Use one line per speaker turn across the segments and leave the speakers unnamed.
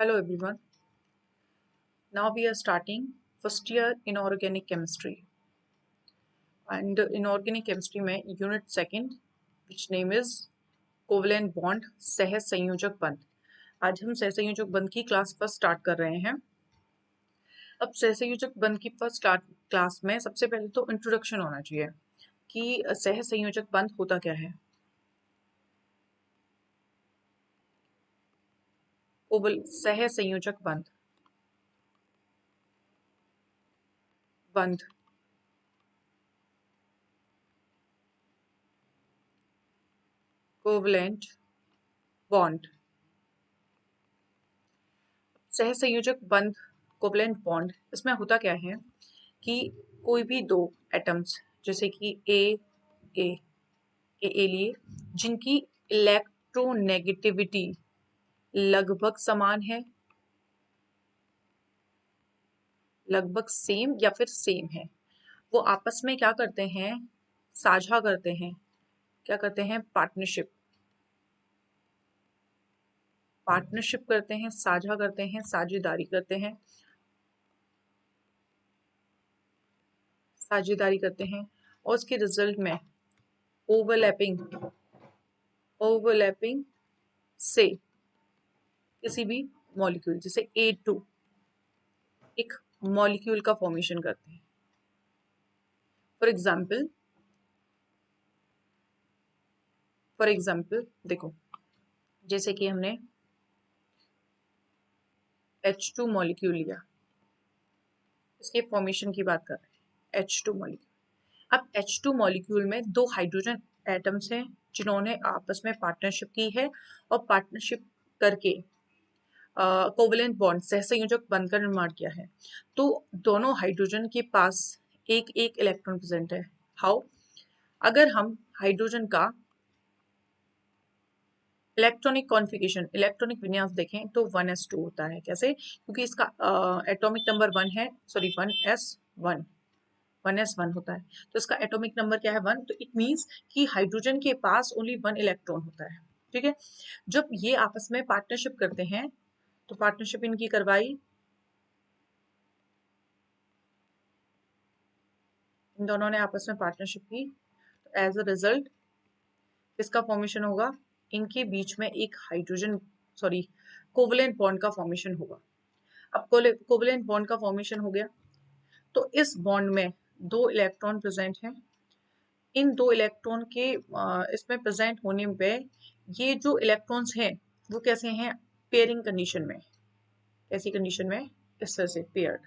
Hello everyone. Now we are starting first year inorganic chemistry. And inorganic chemistry में unit second, which name is covalent bond सह संयोजक बंध. आज हम सह संयोजक बंध की क्लास फर्स्ट स्टार्ट कर रहे हैं. अब सह संयोजक बंध की फर्स्ट क्लास में सबसे पहले तो इंट्रोडक्शन होना चाहिए कि सह संयोजक बंध होता क्या है. सह संयोजक बंध कोवलेंट बॉन्ड. सह संयोजक बंध कोवलेंट बॉन्ड इसमें होता क्या है कि कोई भी दो एटम्स जैसे कि ए लिए जिनकी इलेक्ट्रोनेगेटिविटी लगभग समान है, लगभग सेम या फिर सेम है, वो आपस में क्या करते हैं, साझा करते हैं. क्या करते हैं? पार्टनरशिप करते हैं, साझा करते हैं, साझेदारी करते हैं, और उसके रिजल्ट में ओवरलैपिंग से किसी भी मॉलिक्यूल जैसे A2 एक मॉलिक्यूल का फॉर्मेशन करते हैं. फॉर एग्जाम्पल देखो, जैसे कि हमने H2 मॉलिक्यूल लिया, इसके फॉर्मेशन की बात कर रहे हैं. H2 molecule. अब H2 मॉलिक्यूल में दो हाइड्रोजन एटम्स हैं जिन्होंने आपस में पार्टनरशिप की है और पार्टनरशिप करके कोवलेंट बॉन्ड सहसंयोजक बंध का निर्माण किया है. तो दोनों हाइड्रोजन के पास एक एक इलेक्ट्रॉन प्रेजेंट है. हाउ? अगर हम हाइड्रोजन का इलेक्ट्रॉनिक कॉन्फ़िगरेशन, इलेक्ट्रॉनिक विन्यास देखें तो 1s2 होता है. कैसे? क्योंकि इसका एटॉमिक नंबर 1s1 होता है. तो इसका एटॉमिक नंबर क्या है? 1. तो इट मीन्स कि हाइड्रोजन के पास ओनली 1 इलेक्ट्रॉन होता है. ठीक है. जब ये आपस में पार्टनरशिप करते हैं तो पार्टनरशिप इनकी करवाई, इन दोनों ने आपस में पार्टनरशिप की. तो एज अ रिजल्ट इसका फॉर्मेशन होगा, इनके बीच में एक कोवलेंट बॉन्ड का फॉर्मेशन होगा. अब कोवलेंट बॉन्ड का फॉर्मेशन हो गया तो इस बॉन्ड में दो इलेक्ट्रॉन प्रेजेंट हैं. इन दो इलेक्ट्रॉन के इसमें प्रेजेंट होने पे ये जो इलेक्ट्रॉन्स हैं वो कैसे हैं? पेयरिंग कंडीशन में. ऐसी कंडीशन में इस तरह से पेयर्ड.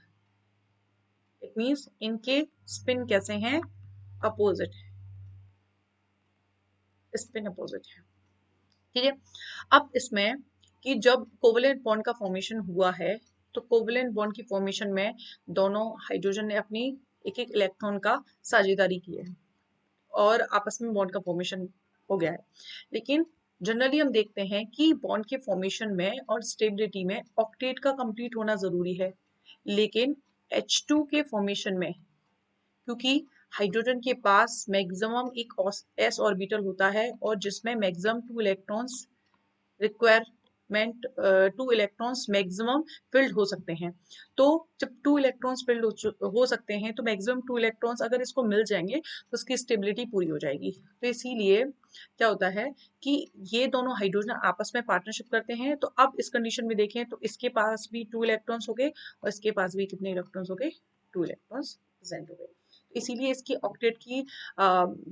इट मींस इनके स्पिन कैसे हैं? अपोजिट है. स्पिन अपोजिट है. ठीक है. अब इसमें कि जब कोवलेंट बॉन्ड का फॉर्मेशन हुआ है तो कोवलेंट बॉन्ड की फॉर्मेशन में दोनों हाइड्रोजन ने अपनी एक एक इलेक्ट्रॉन का साझेदारी की है और आपस में बॉन्ड का फॉर्मेशन हो गया है. लेकिन जनरली हम देखते हैं कि बॉन्ड के फॉर्मेशन में और स्टेबिलिटी में ऑक्टेट का कंप्लीट होना जरूरी है. लेकिन H2 के फॉर्मेशन में क्योंकि हाइड्रोजन के पास मैक्सिमम एक s ऑर्बिटल होता है और जिसमें maximum 2 electrons requirement 2 electrons maximum field हो सकते हैं. तो जब 2 इलेक्ट्रॉन्स फिल्ड हो सकते हैं तो मैक्सिमम 2 इलेक्ट्रॉन्स अगर इसको मिल जाएंगे तो उसकी स्टेबिलिटी पूरी हो जाएगी. तो इसीलिए क्या होता है कि ये दोनों हाइड्रोजन आपस में पार्टनरशिप करते हैं. तो अब इस कंडीशन में देखें तो इसके पास भी 2 इलेक्ट्रॉन्स हो गए और इसके पास भी कितने इलेक्ट्रॉन्स हो गए? 2 इलेक्ट्रॉन्स प्रेजेंट हो गए. इसीलिए इसकी ऑक्टेट की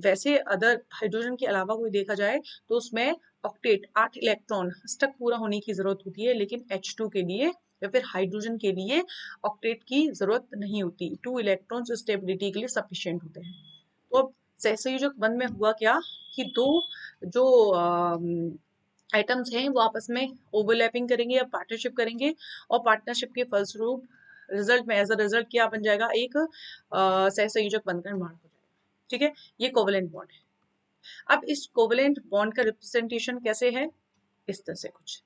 वैसे अदर हाइड्रोजन के अलावा कोई देखा जाए तो उसमें ऑक्टेट 8 इलेक्ट्रॉन तक पूरा होने की जरूरत होती है. लेकिन H2 के लिए या फिर हाइड्रोजन के लिए ऑक्टेट की जरूरत नहीं होती. 2 इलेक्ट्रॉन्स स्टेबिलिटी के लिए सफिशिएंट होते हैं. तो अब सहसंयोजक बंध में हुआ क्या कि दो जो आइटम्स हैं वो आपस में ओवरलैपिंग करेंगे या पार्टनरशिप करेंगे और पार्टनरशिप के फलस्वरूप रिजल्ट में एज अ रिजल्ट क्या बन जाएगा? एक सहसंयोजक बंध का निर्माण हो जाएगा. ठीक है. ये कोवलेंट बॉन्ड है. अब इस कोवलेंट बॉन्ड का रिप्रेजेंटेशन कैसे है? इस तरह से कुछ.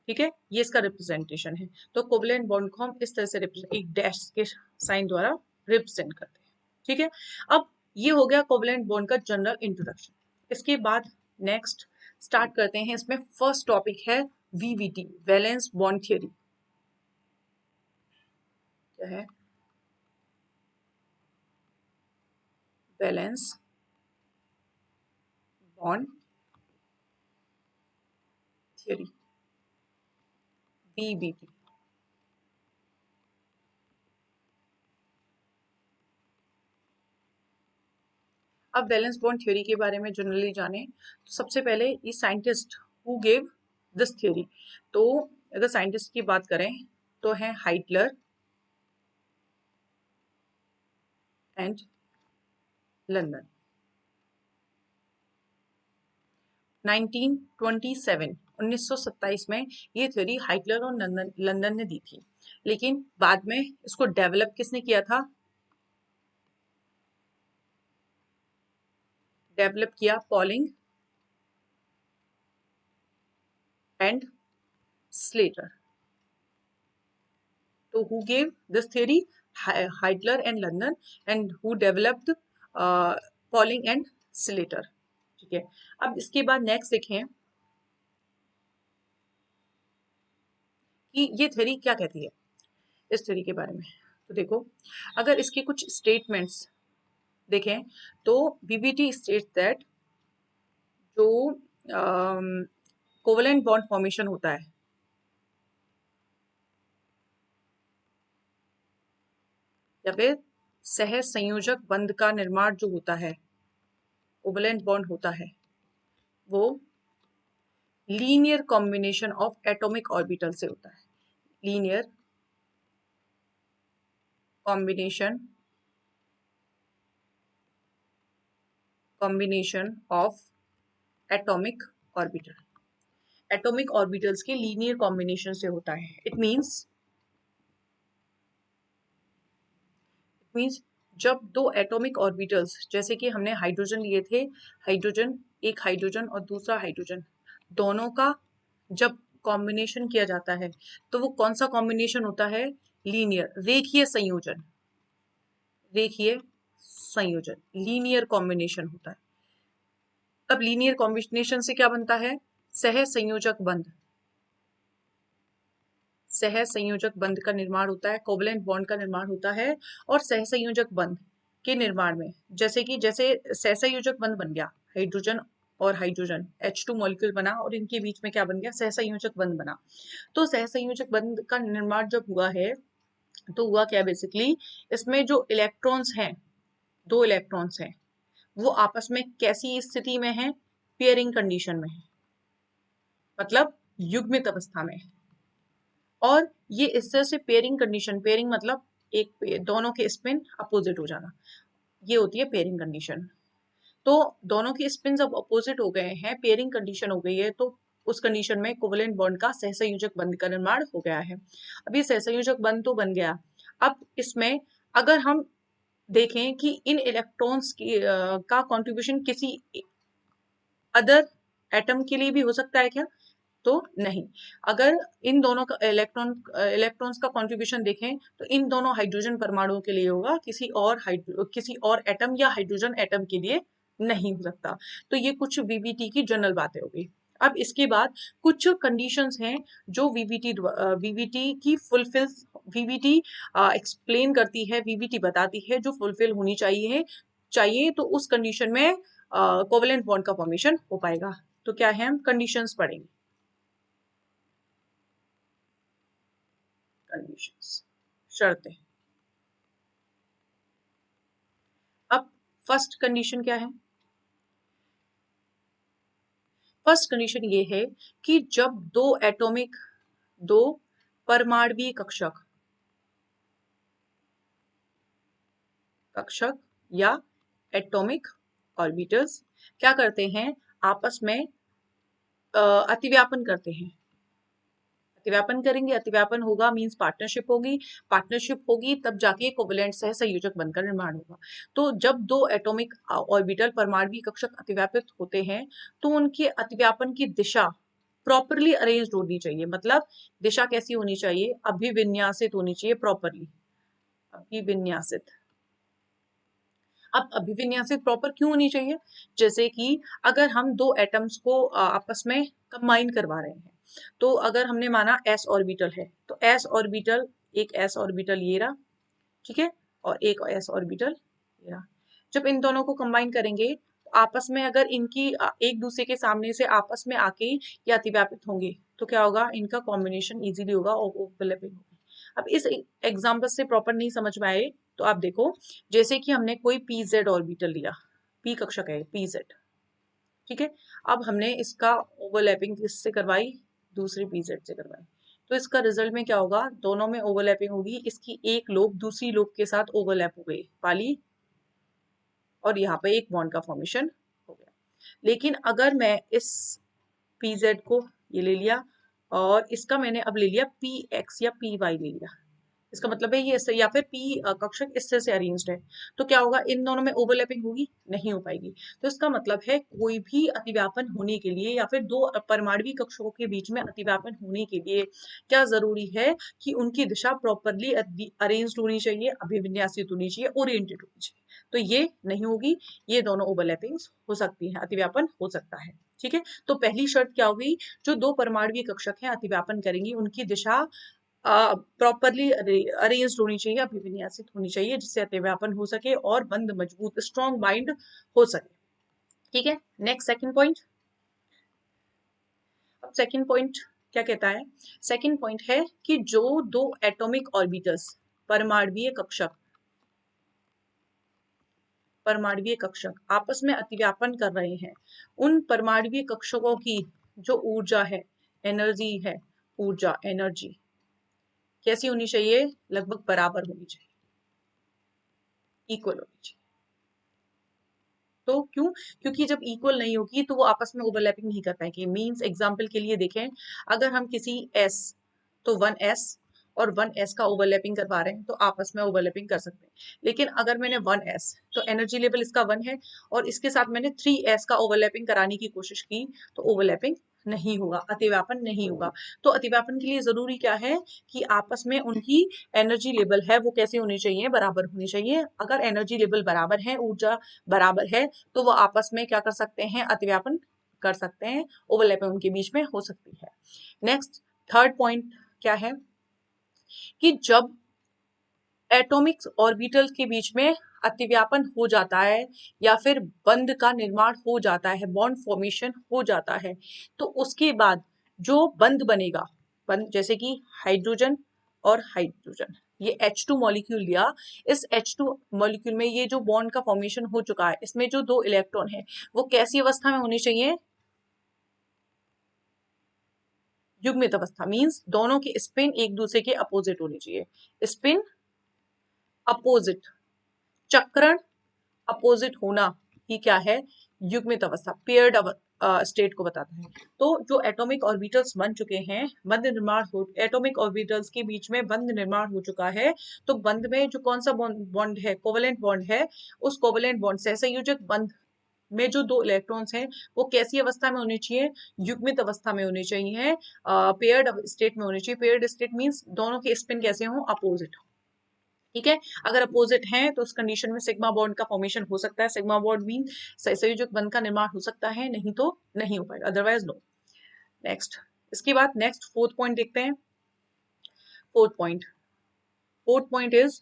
ठीक है. ये इसका रिप्रेजेंटेशन है. तो कोवलेंट बॉन्ड को हम इस तरह से एक डैश के साइन द्वारा रिप्रेजेंट करते हैं. ठीक है. अब ये हो गया कोवलेंट बॉन्ड का जनरल इंट्रोडक्शन. इसके बाद नेक्स्ट स्टार्ट करते हैं. इसमें फर्स्ट टॉपिक है VBT, वैलेंस बॉन्ड थियरी. क्या है, वैलेंस बॉन्ड थ्योरी, VBT। अब वैलेंस बॉन्ड थ्योरी के बारे में जनरली जाने तो सबसे पहले ये scientist who gave this theory, तो अगर साइंटिस्ट की बात करें तो है हाइटलर एंड लंदन। 1927 में ये थ्योरी हाइटलर और लंदन ने दी थी, लेकिन बाद में इसको डेवलप किसने किया था, डेवलप किया पॉलिंग एंड स्लेटर। तो who gave this theory, Heitler and London, and who developed Pauling and Slater. ठीक है, अब इसके बाद नेक्स्ट देखें कि ये थ्योरी क्या कहती है इस थ्योरी के बारे में। तो देखो, अगर इसके कुछ स्टेटमेंट्स देखें तो बीबीटी स्टेट्स दैट जो कोवेलेंट बॉन्ड फॉर्मेशन होता है या फिर सह संयोजक बंध का निर्माण जो होता है, कोवेलेंट बॉन्ड होता है, वो linear combination of atomic orbital से होता है। Linear combination of atomic orbital, atomic orbitals के लीनियर कॉम्बिनेशन से होता है। इट मींस जब दो एटॉमिक ऑर्बिटल्स, जैसे कि हमने हाइड्रोजन लिए थे, हाइड्रोजन, एक हाइड्रोजन और दूसरा हाइड्रोजन, दोनों का जब कॉम्बिनेशन किया जाता है तो वो कौन सा कॉम्बिनेशन होता है, लीनियर, रेखीय संयोजन, रेखीय संयोजन, लीनियर कॉम्बिनेशन होता है। अब लीनियर कॉम्बिनेशन से क्या बनता है, सह संयोजक बंध, सह संयोजक बंध का निर्माण होता है, कोवेलेंट बॉन्ड का निर्माण होता है। और सह संयोजक बंध के निर्माण में जैसे सहसंयोजक बंध बन गया, हाइड्रोजन और हाइड्रोजन H2 मॉलिक्यूल बना और इनके बीच में क्या बन गया, सहसंयोजक बंध बना। तो सहसंयोजक बंध का निर्माण जब हुआ है तो हुआ क्या, बेसिकली इसमें जो इलेक्ट्रॉन्स हैं, दो इलेक्ट्रॉन्स हैं, वो आपस में कैसी स्थिति में है, पेयरिंग कंडीशन में है, मतलब युग्मित अवस्था में। और ये इस तरह से पेयरिंग कंडीशन, पेयरिंग मतलब दोनों के स्पिन अपोजिट हो जाना, ये होती है पेयरिंग कंडीशन। तो दोनों के स्पिन जब अपोजिट हो गए हैं, पेयरिंग कंडीशन हो गई है, तो उस कंडीशन में कोवेलेंट बॉन्ड का सहसंयोजक बंध का निर्माण हो गया है। अभी सहसंयोजक बंध तो बन गया, अब इसमें अगर हम देखें कि इन इलेक्ट्रॉन्स की का कंट्रीब्यूशन किसी अदर एटम के लिए भी हो सकता है क्या, तो नहीं। अगर इन दोनों का इलेक्ट्रॉन्स का कंट्रीब्यूशन देखें तो इन दोनों हाइड्रोजन परमाणुओं के लिए होगा, किसी और एटम या हाइड्रोजन एटम के लिए नहीं हो सकता। तो ये कुछ वीबीटी की जनरल बातें हो गई। अब इसके बाद कुछ कंडीशंस हैं जो वीबीटी की फुलफिल, वीबीटी एक्सप्लेन करती है, वीबीटी बताती है जो फुलफिल होनी चाहिए तो उस कंडीशन में कोवेलेंट बॉन्ड का फॉर्मेशन हो पाएगा। तो क्या है, हम कंडीशंस पढ़ेंगे, कंडीशंस, शर्तें। अब फर्स्ट कंडीशन क्या है, फर्स्ट कंडीशन ये है कि जब दो परमाणवीय कक्षक या एटॉमिक ऑर्बिटल्स क्या करते हैं, आपस में अतिव्यापन करते हैं, अतिव्यापन करेंगे, अतिव्यापन होगा मींस पार्टनरशिप होगी तब जाके कोवेलेंट सह संयोजक बंध का निर्माण होगा। तो जब दो एटॉमिक ऑर्बिटल परमाणु कक्षक अतिव्यापित होते हैं तो उनके अतिव्यापन की दिशा प्रॉपरली अरेंज्ड होनी चाहिए, मतलब दिशा कैसी होनी चाहिए, अभिविन्यासित होनी चाहिए, प्रॉपरली अभिविन्यासित। अब अभिविन्यासित प्रॉपर क्यों होनी चाहिए, जैसे कि अगर हम दो एटम्स को आपस में कंबाइन करवा रहे हैं, तो अगर हमने माना s ऑर्बिटल है तो s ऑर्बिटल, एक s ऑर्बिटल ये रहा, ठीक है, और एक s ऑर्बिटल या जब इन दोनों को कंबाइन करेंगे तो आपस में अगर इनकी एक दूसरे के सामने से आपस में आके ये अतिव्यापित होंगे तो क्या होगा, इनका कॉम्बिनेशन इजीली होगा और ओवरलैपिंग होगी। अब इस एग्जांपल से प्रॉपर नहीं समझ में आए तो आप देखो, जैसे कि हमने कोई पी जेड ऑर्बिटल लिया, पी कक्षक है पी जेड, ठीक है, अब हमने इसका ओवरलैपिंग किससे करवाई, दूसरी पी जेड से करवाई, तो इसका रिजल्ट में क्या होगा, दोनों में ओवरलैपिंग होगी, इसकी एक लोब दूसरी लोब के साथ ओवरलैप हो गई पाली, और यहाँ पे एक बॉन्ड का फॉर्मेशन हो गया। लेकिन अगर मैं इस पी जेड को ये ले लिया और इसका मैंने अब ले लिया पी एक्स या पी वाई ले लिया, इसका मतलब है ये इससे या फिर पी कक्षक इस तरह से अरेंज्ड है, तो क्या होगा, इन दोनों में ओवरलैपिंग होगी, नहीं हो पाएगी। तो इसका मतलब है कोई भी अतिव्यापन होने के लिए या फिर दो परमाणु कक्षकों के बीच में अतिव्यापन होने के लिए क्या जरूरी है कि उनकी दिशा प्रॉपरली अरेंज्ड होनी चाहिए, अभिविन्यासित होनी चाहिए, ओरिएंटेड होनी चाहिए। तो ये नहीं होगी, ये दोनों ओवरलैपिंग हो सकती है, अतिव्यापन हो सकता है। ठीक है, तो पहली शर्त क्या होगी, जो दो परमाणु कक्षक हैं अतिव्यापन करेंगी उनकी दिशा प्रॉपरली अरेंज्ड होनी चाहिए, अभिविन्यासित होनी चाहिए, जिससे अतिव्यापन हो सके और बंध मजबूत स्ट्रॉन्ग बाइंड हो सके। ठीक है, नेक्स्ट सेकंड पॉइंट। अब सेकंड पॉइंट क्या कहता है, सेकंड पॉइंट है कि जो दो एटॉमिक ऑर्बिटल्स परमाणुीय कक्षक आपस में अतिव्यापन कर रहे हैं, उन परमाणुीय कक्षकों की जो ऊर्जा है, एनर्जी है, ऊर्जा एनर्जी कैसी होनी चाहिए, लगभग बराबर होनी चाहिए, इक्वल होनी चाहिए। तो क्यों, क्योंकि जब इक्वल नहीं होगी तो वो आपस में ओवरलैपिंग नहीं कर पाएंगे। मींस एग्जांपल के लिए देखें, अगर हम किसी s तो 1s और 1s का ओवरलैपिंग करवा रहे हैं तो आपस में ओवरलैपिंग कर सकते हैं, लेकिन अगर मैंने 1s तो एनर्जी लेवल इसका 1 है और इसके साथ मैंने 3s का ओवरलैपिंग कराने की कोशिश की तो ओवरलैपिंग नहीं होगा, अतिव्यापन नहीं होगा। तो अतिव्यापन के लिए जरूरी क्या है कि आपस में उनकी एनर्जी लेवल है वो कैसे होनी चाहिए, बराबर होनी चाहिए। अगर एनर्जी लेवल बराबर है, ऊर्जा बराबर है, तो वो आपस में क्या कर सकते हैं, अतिव्यापन कर सकते हैं, ओवरलैपिंग उनके बीच में हो सकती है। नेक्स्ट थर्ड पॉइंट क्या है कि जब एटॉमिक ऑर्बिटल के बीच में अतिव्यापन हो जाता है या फिर बंध का निर्माण हो जाता है, बॉन्ड फॉर्मेशन हो जाता है, तो उसके बाद जो बंध बनेगा, बंध जैसे कि हाइड्रोजन और हाइड्रोजन, ये H2 मॉलिक्यूल लिया, इस H2 मॉलिक्यूल में ये जो बॉन्ड का फॉर्मेशन हो चुका है, इसमें जो दो इलेक्ट्रॉन है वो कैसी अवस्था में होनी चाहिए, युग्मित अवस्था। मींस दोनों के स्पिन एक दूसरे के अपोजिट होनी चाहिए, स्पिन अपोजिट, चक्रण अपोजिट होना ही क्या है, युग्मित अवस्था, पेयर्ड स्टेट को बताता है। तो जो एटॉमिक ऑर्बिटल्स बन चुके हैं, बंध निर्माण हो, एटॉमिक ऑर्बिटल्स के बीच में बंध निर्माण हो चुका है, तो बंध में जो कौन सा बॉन्ड है, कोवेलेंट बॉन्ड है, उस कोवेलेंट बॉन्ड सहसंयोजक बंध में जो दो इलेक्ट्रॉन्स हैं वो कैसी अवस्था में होनी चाहिए, युग्मित अवस्था में होनी चाहिए, पेयर्ड स्टेट में होनी चाहिए। पेयर्ड स्टेट मींस दोनों के स्पिन कैसे हो, अपोजिट हो। ठीक है, अगर अपोजिट हैं तो उस कंडीशन में सिग्मा बॉन्ड का फॉर्मेशन हो सकता है, सिग्मा बॉन्ड मीन संयोजक बंध का निर्माण हो सकता है, नहीं तो नहीं हो पाएगा, अदरवाइज नो। नेक्स्ट, इसके बाद नेक्स्ट फोर्थ पॉइंट देखते हैं। फोर्थ पॉइंट इज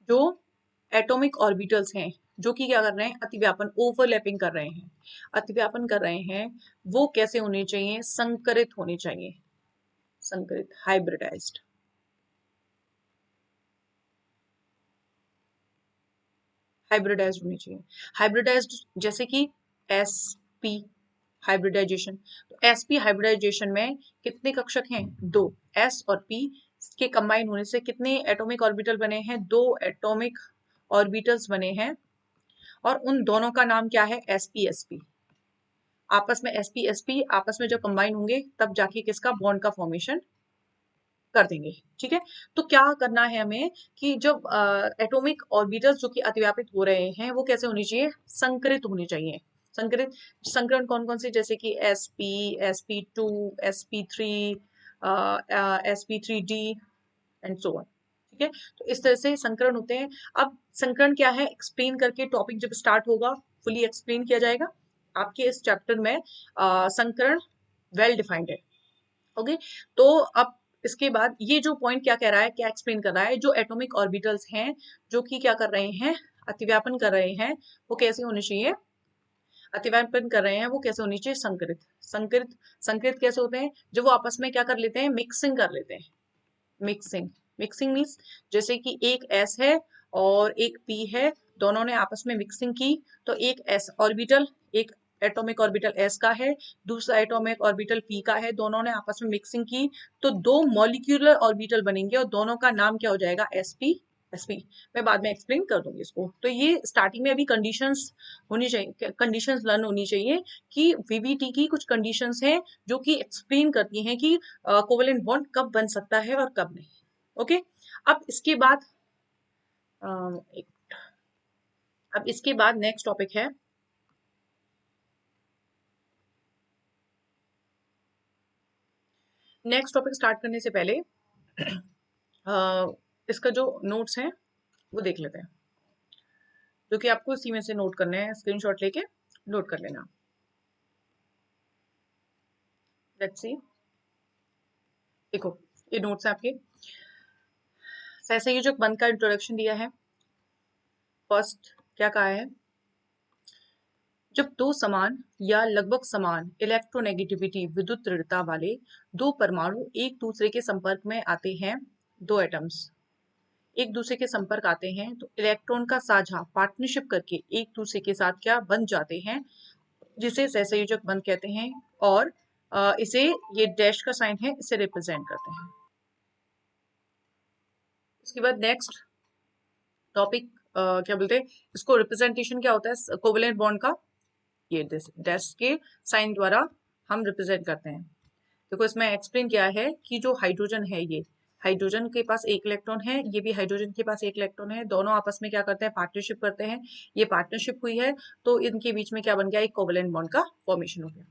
जो एटॉमिक ऑर्बिटल्स हैं जो कि क्या कर रहे हैं, अतिव्यापन, ओवरलैपिंग कर रहे हैं, अतिव्यापन कर रहे हैं, वो कैसे होने चाहिए, संकरित होने चाहिए, संकरित, हाइब्रिडाइज्ड, हाइब्रिडाइज्ड होनी चाहिए। हाइब्रिडाइज्ड जैसे कि sp हाइब्रिडाइजेशन, तो sp हाइब्रिडाइजेशन में कितने कक्षक हैं, दो, s और p के कंबाइन होने से कितने एटॉमिक ऑर्बिटल बने हैं, दो एटॉमिक ऑर्बिटल्स बने हैं, और उन दोनों का नाम क्या है, sp sp। आपस में sp sp आपस में जब कंबाइन होंगे तब जाके किसका, बॉन्ड का फॉर्मेशन कर देंगे। ठीक है, तो क्या करना है हमें कि जब एटॉमिक ऑर्बिटल्स जो कि अतिव्यापित हो रहे हैं वो कैसे होनी चाहिए, संकरित होनी चाहिए। संकरित, संकरण कौन कौन से, जैसे कि sp sp2 sp3 sp3d and so on. ठीक है, तो इस तरह से संकरण होते हैं। अब संकरण क्या है, एक्सप्लेन करके टॉपिक जब स्टार्ट होगा फुली एक्सप्लेन किया जाएगा। आपके इस चैप्टर में संकरण वेल डिफाइंड है। ओके, तो अब इसके बाद ये जो पॉइंट क्या कह रहा है, क्या एक्सप्लेन कर रहा है, जो एटॉमिक ऑर्बिटल्स हैं जो कि क्या कर रहे हैं, अतिव्यापन कर रहे हैं, वो कैसे होने चाहिए, अतिव्यापन कर रहे हैं वो कैसे होनी चाहिए, संकरित। संकरित संकरित कैसे होते हैं, जब वो आपस में क्या कर लेते हैं, मिक्सिंग कर लेते हैं। मिक्सिंग, मिक्सिंग मीन्स जैसे कि एक एस है और एक पी है, दोनों ने आपस में मिक्सिंग की, तो एक एस ऑर्बिटल, एक एटॉमिक ऑर्बिटल एस का है, दूसरा एटॉमिक ऑर्बिटल पी का है, दोनों ने आपस में मिक्सिंग की, तो दो मॉलिक्यूलर ऑर्बिटल बनेंगे और दोनों का नाम क्या हो जाएगा, एसपी। एसपी मैं बाद में एक्सप्लेन कर दूंगी इसको। तो ये स्टार्टिंग में अभी कंडीशंस होनी चाहिए, कंडीशंस लर्न होनी चाहिए कि वीबीटी की कुछ कंडीशंस हैं जो कि एक्सप्लेन करती हैं कि कोवेलेंट बॉन्ड कब बन सकता है और कब नहीं। ओके, अब इसके बाद अब इसके बाद नेक्स्ट टॉपिक है, नेक्स्ट टॉपिक स्टार्ट करने से पहले इसका जो नोट्स हैं वो देख लेते हैं, जो कि आपको इसी में से नोट करने हैं, स्क्रीनशॉट लेके नोट कर लेना। लेट्स सी, देखो ये नोट्स है आपके। सहसंयोजक बंध का इंट्रोडक्शन दिया है। फर्स्ट क्या कहा है, जब दो समान या लगभग समान इलेक्ट्रोनेगेटिविटी विद्युत दृढ़ता वाले दो परमाणु एक दूसरे के संपर्क में आते हैं, दो एटम्स एक दूसरे के संपर्क आते हैं, तो इलेक्ट्रॉन का साझा पार्टनरशिप करके एक दूसरे के साथ क्या बन जाते हैं, जिसे सहसंयोजक बंध कहते हैं। और इसे, ये डैश का साइन है, इसे रिप्रेजेंट करते हैं। इसके बाद नेक्स्ट टॉपिक क्या बोलते हैं इसको, रिप्रेजेंटेशन क्या होता है कोवेलेंट बॉन्ड का, ये डैश के साइन द्वारा हम रिप्रेजेंट करते हैं। देखो इसमें एक्सप्लेन किया है कि जो हाइड्रोजन है, ये हाइड्रोजन के पास एक इलेक्ट्रॉन है, ये भी हाइड्रोजन के पास एक इलेक्ट्रॉन है, दोनों आपस में क्या करते हैं, पार्टनरशिप करते हैं। ये पार्टनरशिप हुई है तो इनके बीच में क्या बन गया, एक कोवेलेंट बॉन्ड का फॉर्मेशन हो गया।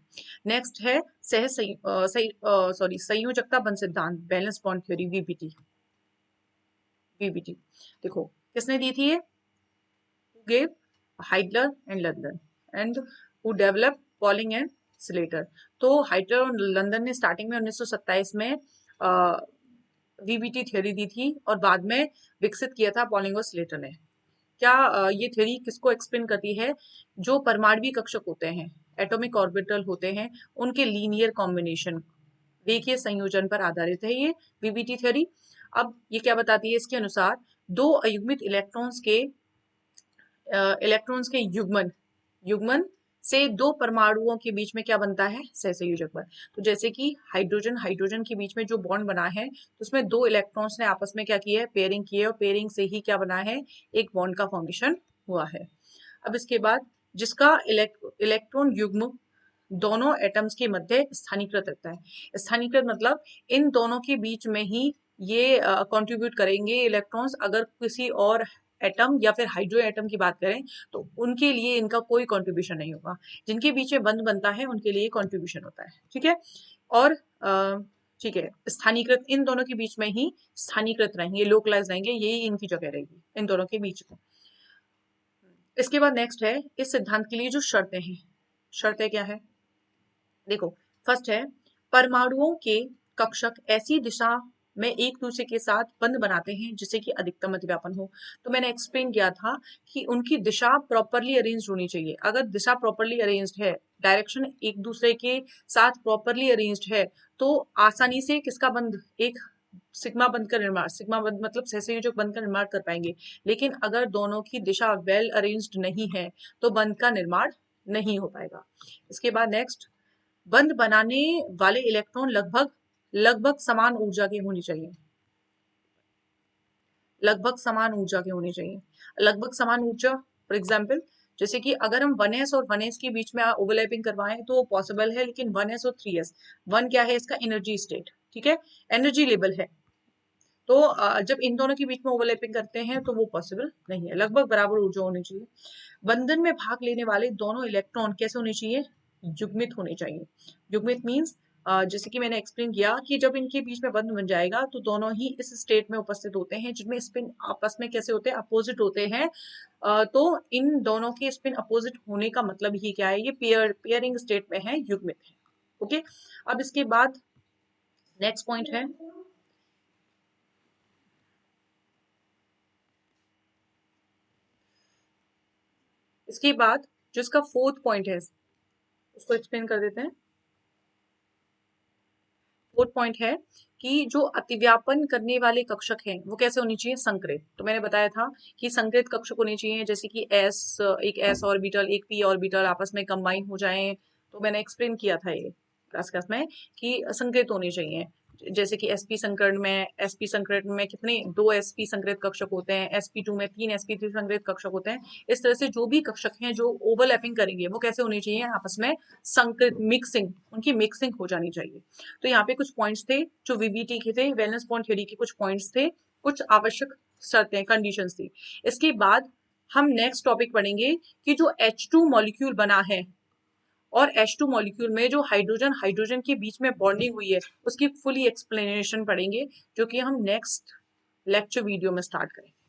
नेक्स्ट है संयोजकता बंध सिद्धांत, valence bond theory, VBT. VBT देखो किसने दी थी ये, gave Heidler and London and who developed Pauling and Slater। तो हाइडलर और लंदन ने स्टार्टिंग में 1927 में वीबीटी थ्योरी दी थी और बाद में विकसित किया था पॉलिंग और स्लेटर ने। क्या ये थ्योरी किसको एक्सप्लेन करती है, जो परमाणु कक्षक होते हैं, एटॉमिक ऑर्बिटल होते हैं, उनके लीनियर कॉम्बिनेशन, रेखीय संयोजन पर आधारित है ये वीबीटी थ्योरी। अब ये क्या बताती है, इसके अनुसार दो अयुग्मित इलेक्ट्रॉन्स के युग्मन युग्मन से दो परमाणुओं के बीच में क्या बनता है, सहसंयोजक बंध। तो जैसे कि हाइड्रोजन हाइड्रोजन के बीच में जो बॉन्ड बना है, तो उसमें दो इलेक्ट्रॉन्स ने आपस में क्या किया है, पेयरिंग की है, और पेयरिंग से ही क्या बना है, एक बॉन्ड का फॉर्मेशन हुआ है। अब इसके बाद जिसका इलेक्ट्रॉन युग्म दोनों एटम्स के मध्य स्थानीकृत रहता है। स्थानीकृत मतलब इन दोनों के बीच में ही ये कंट्रीब्यूट करेंगे इलेक्ट्रॉन्स। अगर किसी और एटम या फिर हाइड्रो एटम की बात करें तो उनके लिए इनका कोई कंट्रीब्यूशन नहीं होगा, जिनके बीच में बंध बनता है उनके लिए कंट्रीब्यूशन होता है। ठीक है, और ठीक है, स्थानीकृत इन दोनों के बीच में ही स्थानीकृत रहेंगे, लोकलाइज रहेंगे, यही इनकी जगह रहेगी इन दोनों के बीच में। इसके बाद नेक्स्ट है, इस सिद्धांत के लिए जो शर्तें हैं, शर्तें क्या है, देखो फर्स्ट है, परमाणुओं के कक्षक ऐसी दिशा में एक दूसरे के साथ बंध बनाते हैं जिससे कि अधिकतम अतिव्यापन हो। तो मैंने एक्सप्लेन किया था कि उनकी दिशा प्रॉपरली अरेंज होनी चाहिए। अगर दिशा प्रॉपरली अरेंज्ड है, डायरेक्शन एक दूसरे के साथ प्रॉपरली अरेंज्ड है, तो आसानी से किसका बंध, एक सिग्मा बंध का निर्माण, सिग्मा बंध मतलब सहसंयोजक बंध का निर्माण कर पाएंगे। लेकिन अगर दोनों की दिशा वेल अरेंज्ड नहीं है तो बंध का निर्माण नहीं हो पाएगा। इसके बाद नेक्स्ट, बंध बनाने वाले इलेक्ट्रॉन लगभग लगभग समान ऊर्जा के होनी चाहिए, लगभग समान ऊर्जा के होने चाहिए। लगभग समान ऊर्जा फॉर एग्जाम्पल, जैसे कि अगर हम 1s और 1s के बीच में ओवरलैपिंग करवाएं तो वो पॉसिबल है, लेकिन 1s और 3s, 1 क्या है इसका एनर्जी स्टेट, ठीक है, एनर्जी लेवल है, तो जब इन दोनों के बीच में ओवरलैपिंग करते हैं तो वो पॉसिबल नहीं है। लगभग बराबर ऊर्जा होनी चाहिए। बंधन में भाग लेने वाले दोनों इलेक्ट्रॉन कैसे होने चाहिए, युग्मित होने चाहिए। युग्मित मीन्स जैसे कि मैंने एक्सप्लेन किया कि जब इनके बीच में बंध बन जाएगा तो दोनों ही इस स्टेट में उपस्थित होते हैं जिनमें स्पिन आपस में कैसे होते हैं, अपोजिट होते हैं। तो इन दोनों के स्पिन अपोजिट होने का मतलब ही क्या है, ये पेयरिंग स्टेट में है, युग्मित है। ओके, अब इसके बाद नेक्स्ट पॉइंट है, इसके बाद जो इसका फोर्थ पॉइंट है उसको एक्सप्लेन कर देते हैं। फोर्थ पॉइंट है कि जो अतिव्यापन करने वाले कक्षक हैं वो कैसे होनी चाहिए, संकृत। तो मैंने बताया था कि संकृत कक्षक होने चाहिए, जैसे कि एस, एक एस ऑर्बिटल एक पी ऑर्बिटल आपस में कंबाइन हो जाएं। तो मैंने एक्सप्लेन किया था ये क्लास में कि संकृत होने चाहिए, जैसे कि एसपी संकृत में कितने, दो एसपी संकृत कक्षक होते हैं, sp2 में तीन sp3 संकृत कक्षक होते हैं। इस तरह से जो भी कक्षक हैं जो ओवरलैपिंग करेंगे वो कैसे होने चाहिए, आपस में संकृत मिक्सिंग, उनकी मिक्सिंग हो जानी चाहिए। तो यहाँ पे कुछ पॉइंट्स थे जो वीबीटी के थे, वैलेंस बॉन्ड थ्योरी के कुछ पॉइंट्स थे, कुछ आवश्यक शर्तें कंडीशंस थी। इसके बाद हम नेक्स्ट टॉपिक पढ़ेंगे कि जो H2 मॉलिक्यूल बना है और H2 मॉलिक्यूल में जो हाइड्रोजन हाइड्रोजन के बीच में बॉन्डिंग हुई है उसकी फुली एक्सप्लेनेशन पढ़ेंगे, जो कि हम नेक्स्ट लेक्चर वीडियो में स्टार्ट करेंगे।